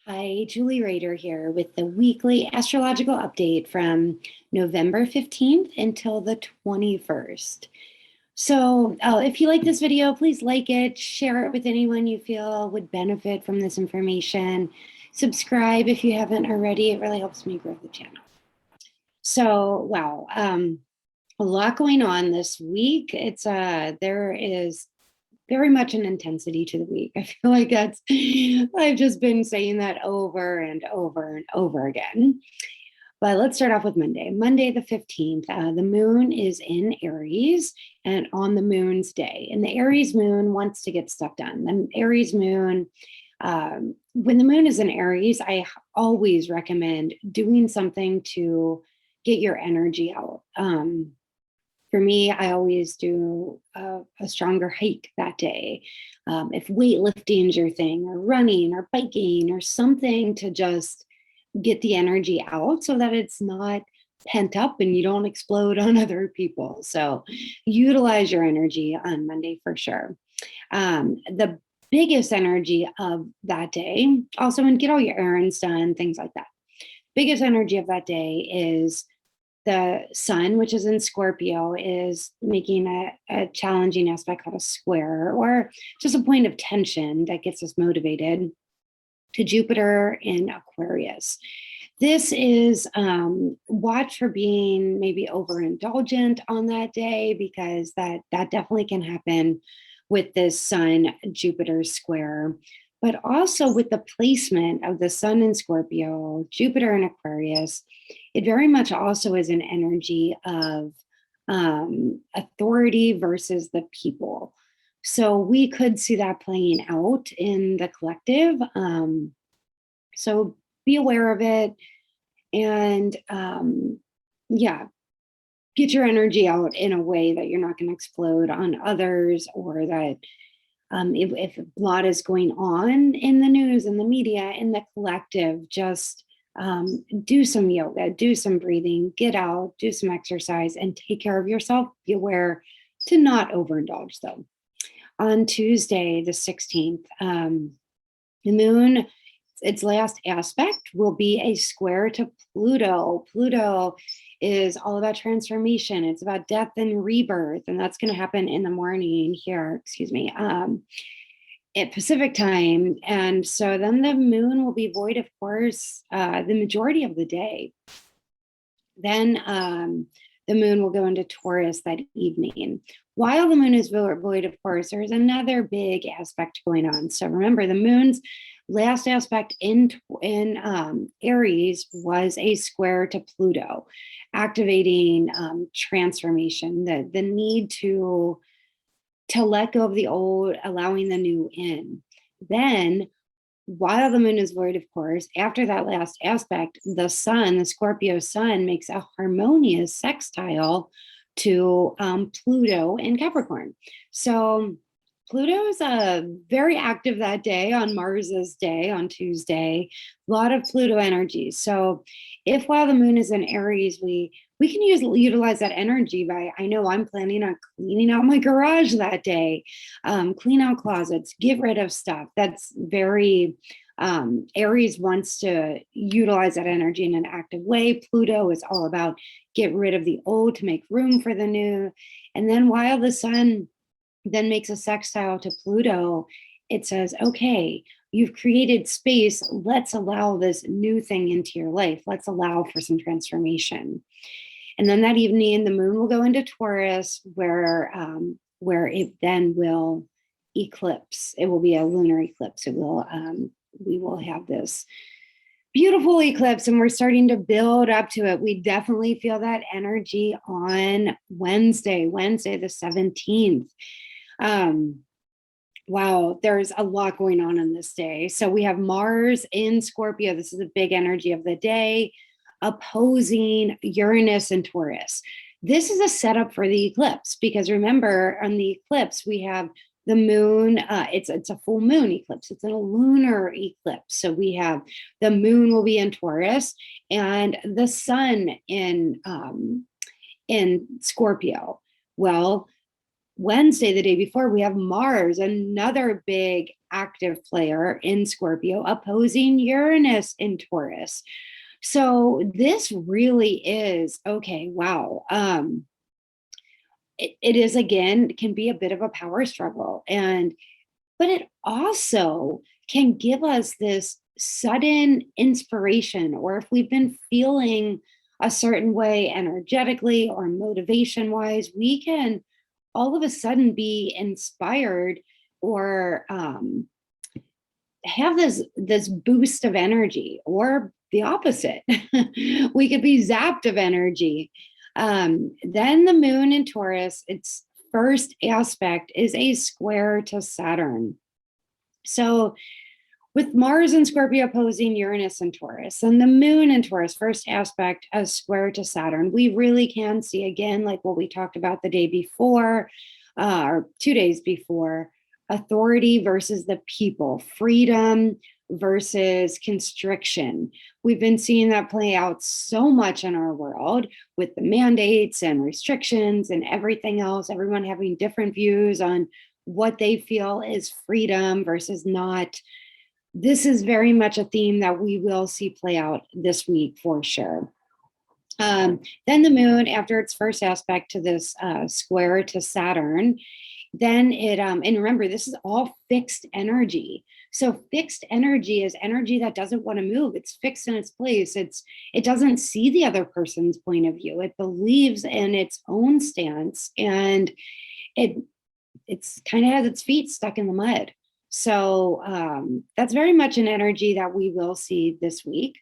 Hi, Julie Rader here with the weekly astrological update from November 15th until the 21st. So, if you like this video, please like it, share it with anyone you feel would benefit from this information. Subscribe if you haven't already. It really helps me grow the channel. So, wow, a lot going on this week. There is very much an intensity to the week. I feel like I've just been saying that over and over and over again. But let's start off with Monday. Monday, the 15th, the moon is in Aries and on the moon's day. And the Aries moon wants to get stuff done. The Aries moon, when the moon is in Aries, I always recommend doing something to get your energy out. For me, I always do a stronger hike that day. If weightlifting is your thing, or running, or biking, or something to just get the energy out so that it's not pent up and you don't explode on other people. So utilize your energy on Monday for sure. The biggest energy of that day, also, and get all your errands done, things like that. Biggest energy of that day is the sun, which is in Scorpio, is making a challenging aspect called a square, or just a point of tension that gets us motivated, to Jupiter in Aquarius. This is watch for being maybe overindulgent on that day, because that definitely can happen with this Sun Jupiter square. But also with the placement of the sun in Scorpio, Jupiter in Aquarius, it very much also is an energy of authority versus the people. So we could see that playing out in the collective. So be aware of it, and get your energy out in a way that you're not going to explode on others, or that if a lot is going on in the news, in the media, in the collective, just do some yoga, do some breathing, get out, do some exercise, and take care of yourself. Be aware to not overindulge, though. On Tuesday, the 16th, the moon, its last aspect will be a square to Pluto. Pluto is all about transformation. It's about death and rebirth, and that's going to happen in the morning here, at Pacific time. And so then the moon will be void, of course, the majority of the day. Then the moon will go into Taurus that evening. While the moon is void, of course, there's another big aspect going on. So remember, the moon's last aspect in Aries was a square to Pluto, activating transformation, the need to let go of the old, allowing the new in. Then, while the moon is void, of course, after that last aspect, the sun, the Scorpio sun, makes a harmonious sextile to Pluto in Capricorn. So Pluto is very active that day, on Mars's day, on Tuesday. A lot of Pluto energy. So if while the moon is in Aries, we can utilize that energy by, I know I'm planning on cleaning out my garage that day, clean out closets, get rid of stuff. That's very, Aries wants to utilize that energy in an active way. Pluto is all about get rid of the old to make room for the new. And then while the sun then makes a sextile to Pluto, it says, okay, you've created space. Let's allow this new thing into your life. Let's allow for some transformation. And then that evening, the moon will go into Taurus, where it then will eclipse. It will be a lunar eclipse. We will have this beautiful eclipse, and we're starting to build up to it. We definitely feel that energy on Wednesday, the 17th. Wow, there's a lot going on this day. So we have Mars in Scorpio. This is a big energy of the day, opposing Uranus and Taurus. This is a setup for the eclipse, because remember, on the eclipse, we have the moon. It's a full moon eclipse. It's a lunar eclipse. So we have the moon will be in Taurus and the sun in Scorpio. Well, Wednesday, the day before, we have Mars, another big active player in Scorpio, opposing Uranus in Taurus. So this really is, okay, wow. It is, again, can be a bit of a power struggle. But it also can give us this sudden inspiration, or if we've been feeling a certain way energetically or motivation wise, we can all of a sudden be inspired, or have this boost of energy, or the opposite. We could be zapped of energy. Then the moon in Taurus, its first aspect is a square to Saturn. So with Mars and Scorpio opposing Uranus and Taurus, and the moon in Taurus, first aspect as square to Saturn, we really can see, again, like what we talked about the day before, or 2 days before, authority versus the people, freedom versus constriction. We've been seeing that play out so much in our world with the mandates and restrictions and everything else, everyone having different views on what they feel is freedom versus not. This is very much a theme that we will see play out this week for sure. Then the moon, after its first aspect to this square to Saturn, then it, and remember, this is all fixed energy. So fixed energy is energy that doesn't want to move. It's fixed in its place. It doesn't see the other person's point of view. It believes in its own stance, and it's kind of has its feet stuck in the mud. So that's very much an energy that we will see this week.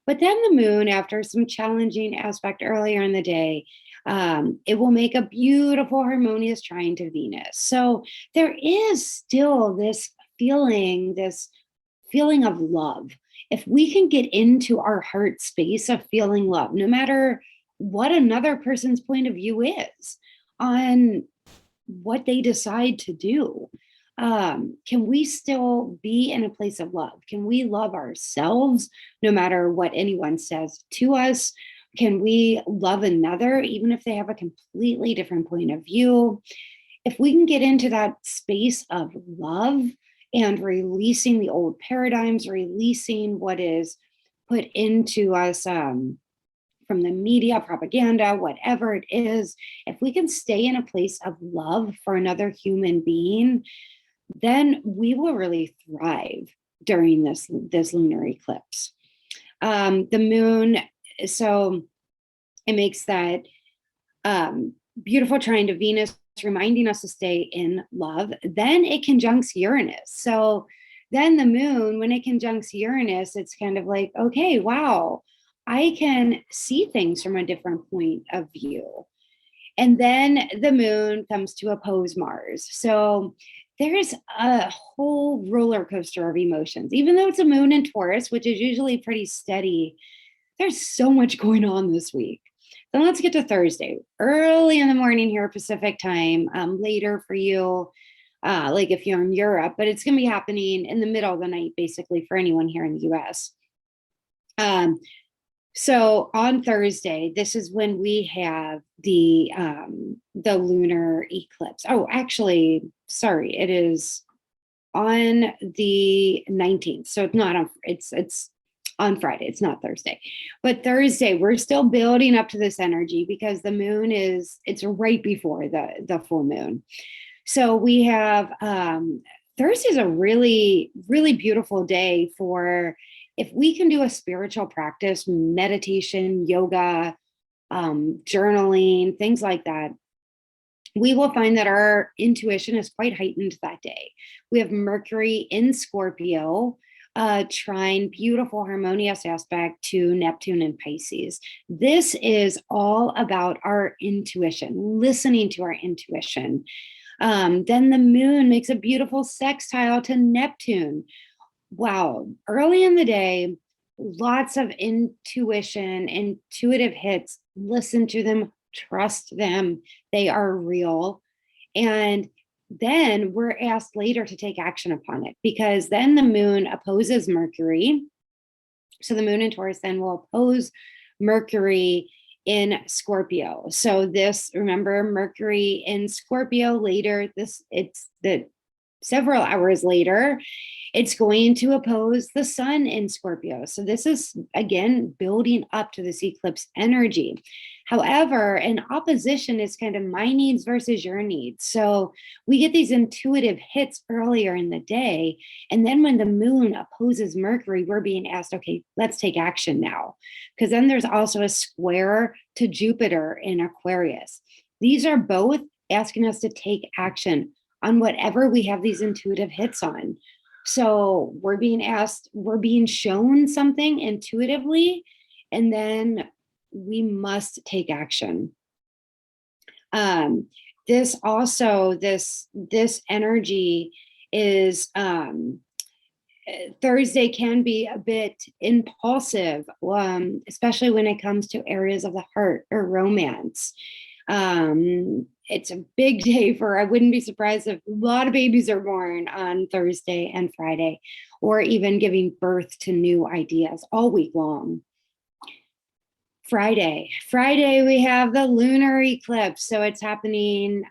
But then the moon, after some challenging aspect earlier in the day, it will make a beautiful harmonious trine to Venus. So there is still this feeling of love. If we can get into our heart space of feeling love, no matter what another person's point of view is on what they decide to do, can we still be in a place of love? Can we love ourselves no matter what anyone says to us? Can we love another even if they have a completely different point of view? If we can get into that space of love and releasing the old paradigms, releasing what is put into us from the media, propaganda, whatever it is, if we can stay in a place of love for another human being, then we will really thrive during this lunar eclipse. The moon, so it makes that beautiful trine to Venus, reminding us to stay in love. Then it conjuncts Uranus. So then the moon, when it conjuncts Uranus, it's kind of like, okay, wow, I can see things from a different point of view. And then the moon comes to oppose Mars. So there's a whole roller coaster of emotions. Even though it's a moon in Taurus, which is usually pretty steady, there's so much going on this week. Then let's get to Thursday, early in the morning here, Pacific time, later for you, like if you're in Europe, but it's going to be happening in the middle of the night, basically, for anyone here in the US. So on Thursday, this is when we have the lunar eclipse. Oh, actually, sorry, it is on the 19th. So it's not on, it's on Friday. It's not Thursday. But Thursday, we're still building up to this energy because the moon it's right before the full moon. So we have Thursday is a really, really beautiful day for, if we can do a spiritual practice, meditation, yoga, journaling, things like that, we will find that our intuition is quite heightened that day. We have Mercury in Scorpio, trine, beautiful harmonious aspect to Neptune and Pisces. This is all about our intuition, listening to our intuition. Then the moon makes a beautiful sextile to Neptune. Wow, early in the day, lots of intuition, intuitive hits. Listen to them, trust them. They are real. And then we're asked later to take action upon it, because then the moon opposes Mercury. So the moon in Taurus then will oppose Mercury in Scorpio. So this, remember, Mercury in Scorpio later, it's the several hours later, it's going to oppose the sun in Scorpio. So this is, again, building up to this eclipse energy. However, in opposition is kind of my needs versus your needs. So we get these intuitive hits earlier in the day. And then when the moon opposes Mercury, we're being asked, okay, let's take action now. Because then there's also a square to Jupiter in Aquarius. These are both asking us to take action on whatever we have these intuitive hits on. So we're being asked, we're being shown something intuitively, and then we must take action. This also, this energy is, Thursday can be a bit impulsive, especially when it comes to areas of the heart or romance. It's a big day for, I wouldn't be surprised if a lot of babies are born on Thursday and Friday, or even giving birth to new ideas all week long. Friday, we have the lunar eclipse. So it's happening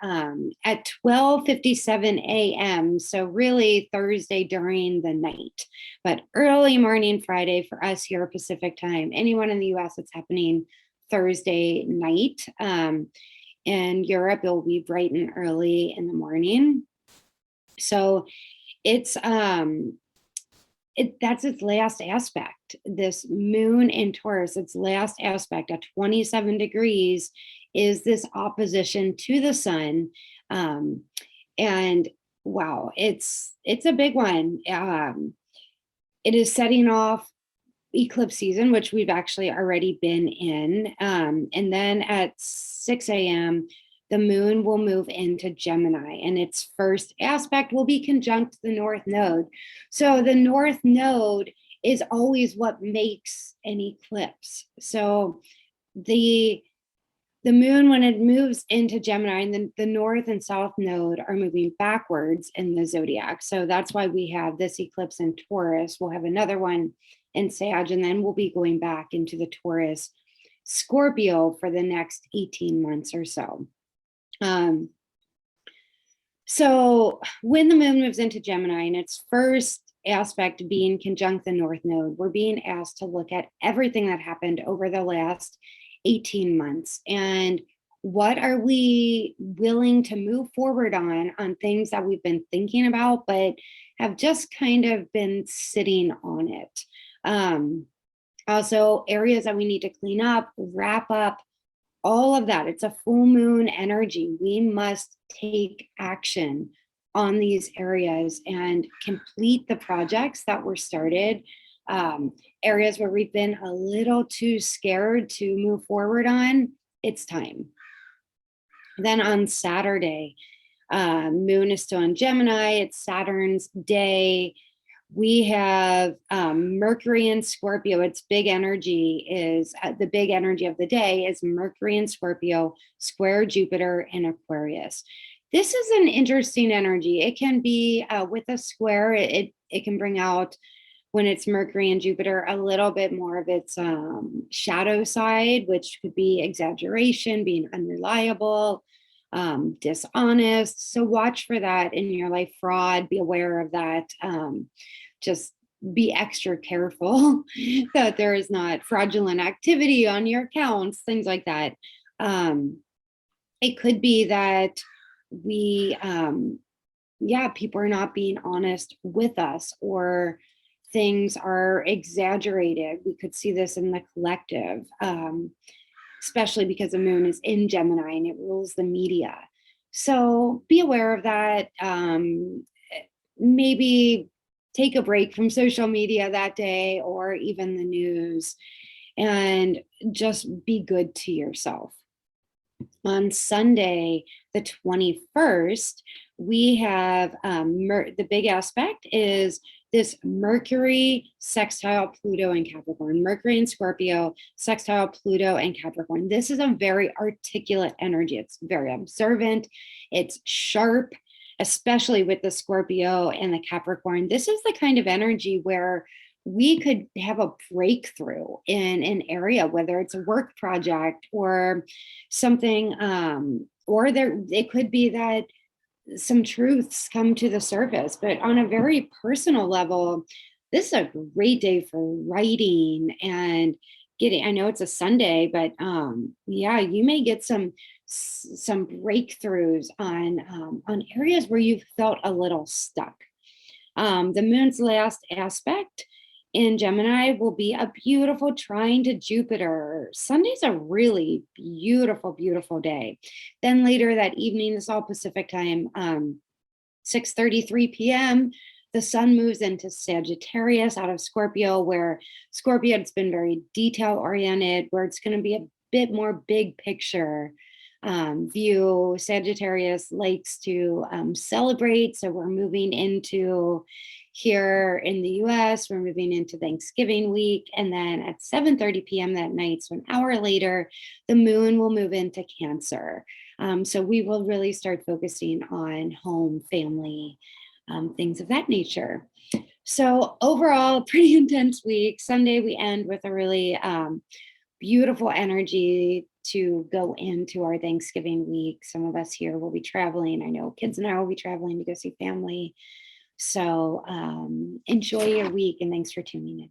at 12:57 a.m. So really Thursday during the night, but early morning Friday for us here Pacific time. Anyone in the US, it's happening Thursday night. In Europe, it'll be bright and early in the morning. So it's that's its last aspect. This moon in Taurus, its last aspect at 27 degrees is this opposition to the sun. And wow, it's a big one. It is setting off eclipse season, which we've actually already been in. And then at 6 a.m., the moon will move into Gemini, and its first aspect will be conjunct the North Node. So the North Node is always what makes an eclipse. So the moon, when it moves into Gemini, and then the North and South Node are moving backwards in the zodiac. So that's why we have this eclipse in Taurus. We'll have another one in Sag, and then we'll be going back into the Taurus Scorpio for the next 18 months or so. So when the moon moves into Gemini and its first aspect being conjunct the North Node, we're being asked to look at everything that happened over the last 18 months and what are we willing to move forward on things that we've been thinking about but have just kind of been sitting on it. Also areas that we need to clean up, wrap up, all of that. It's a full moon energy. We must take action on these areas and complete the projects that were started. Areas where we've been a little too scared to move forward on, it's time. Then on Saturday, moon is still in Gemini. It's Saturn's day. We have Mercury and Scorpio. Its big energy is, the big energy of the day is Mercury and Scorpio, square Jupiter in Aquarius. This is an interesting energy. It can be with a square, it can bring out, when it's Mercury and Jupiter, a little bit more of its shadow side, which could be exaggeration, being unreliable, dishonest. So watch for that in your life. Fraud, be aware of that. Just be extra careful that there is not fraudulent activity on your accounts, things like that. It could be that we, people are not being honest with us, or things are exaggerated. We could see this in the collective, especially because the moon is in Gemini and it rules the media. So be aware of that. Maybe take a break from social media that day, or even the news, and just be good to yourself. On Sunday, the 21st, we have the big aspect is this Mercury sextile Pluto in Capricorn. Mercury in Scorpio, sextile Pluto in Capricorn. This is a very articulate energy. It's very observant. It's sharp, especially with the Scorpio and the Capricorn. This is the kind of energy where we could have a breakthrough in an area, whether it's a work project or something, or there it could be that some truths come to the surface. But on a very personal level, this is a great day for writing and getting, I know it's a Sunday, but yeah, you may get some breakthroughs on areas where you've felt a little stuck. The moon's last aspect in Gemini will be a beautiful trine to Jupiter. Sunday's a really beautiful, beautiful day. Then later that evening, this is all Pacific time, 6:33 p.m., the sun moves into Sagittarius out of Scorpio, where Scorpio, it's been very detail oriented, where it's going to be a bit more big picture view. Sagittarius likes to celebrate. So we're moving into here in the US, we're moving into Thanksgiving week. And then at 7:30 p.m. that night, so an hour later, the moon will move into Cancer. So we will really start focusing on home, family, things of that nature. So overall, pretty intense week. Sunday, we end with a really beautiful energy to go into our Thanksgiving week. Some of us here will be traveling. I know kids and I will be traveling to go see family. So enjoy your week and thanks for tuning in.